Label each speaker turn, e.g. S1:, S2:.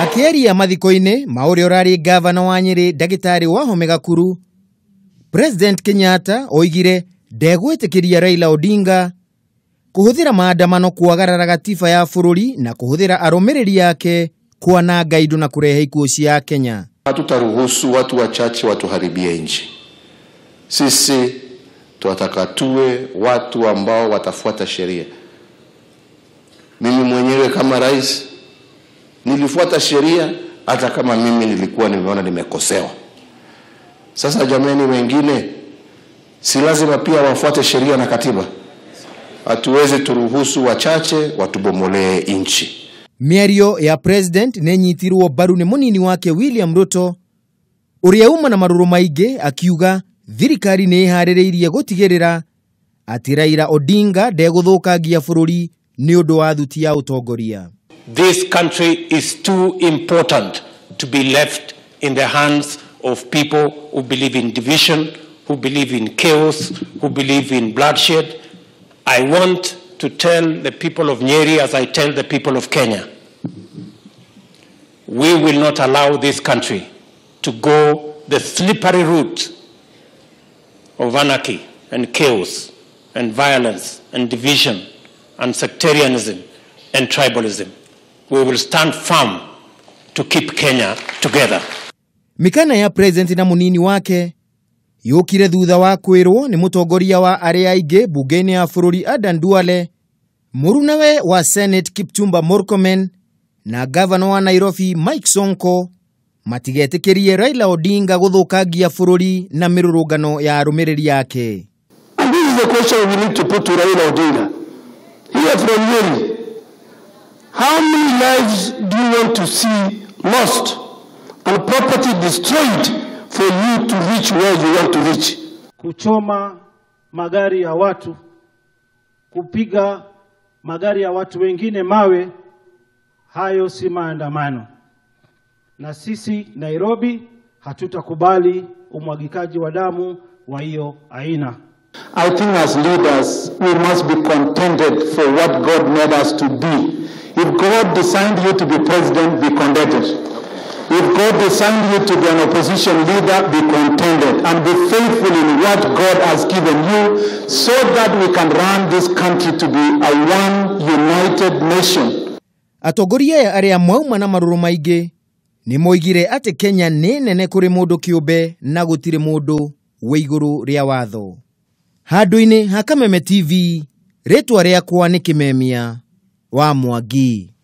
S1: Akiaria mathiko-ini mauri orari gavana wa Nyeri Ndagitari Wahome Gakuru, President Kenyatta oigire ndegwitikiria Raila Odinga kuhuthira maandamano kuagarara gatiba ya bururi na kuhuthira arumiriri yake kuananga indo na kurehe ikuo cia Kenya.
S2: Hatutaruhusu watu wachache watuharibie nchi. Sisi tunataka tuwe watu ambao watafuata sheria. Mimi mwenyewe kama rais nilifuata sheria hata kama mimi nilikuwa nimeona nimekosewa. Sasa jamani wengine si lazima pia wafuate sheria na katiba. Hatuwezi turuhusu wachache watubomolee nchi.
S1: Miario ya president nenyitirwo baru ni munini wake William Ruto uria uma na maruru maige akiuga thirikari niehaririirie gutigirira ati Raila Odinga ndeguthukangia bururi niundu wa thuti ya utongoria.
S3: This country is too important to be left in the hands of people who believe in division, who believe in chaos, who believe in bloodshed. I want to tell the people of Nyeri, as I tell the people of Kenya, we will not allow this country to go the slippery route of anarchy and chaos and violence and division and sectarianism and tribalism. We will stand firm to keep Kenya together.
S1: Mukana ya president na munini wake yukire thutha wa kwirwo ni mutongoria wa aria aige bungeni ya bururi Adan Duale, murunawe wa Senate Kipchumba Murkomen na governor wa Nairobi Mike Sonko matigetikirie Raila Odinga guthukangia bururi na mirurungano ya arumiriri yake.
S4: And this is the question we need to put to Raila Odinga. Here from Nyeri, how many lives do you want to see lost and property destroyed for you to reach where you want to reach?
S5: Kuchoma magari ya watu, kupiga magari ya watu wengine mawe, hayo si maandamano. Na sisi Nairobi hatutakubali umwagikaji wa damu wa hiyo aina.
S4: I think as leaders we must be contented for what God made us to be. If God designed you to be president, be contented. If God designed you to be an opposition leader, be contented and be faithful in what God has given you so that we can run this country to be a one united nation.
S1: Atongoria ya aria mwauma na maruru maige ni moigire ati Kenya ni nene kuri mundu kiumbe na gutire mundu wi iguru ria watho. Handu-ini ha Kimemia TV, ritwa riakwa ni Kimemia wa Mwangi.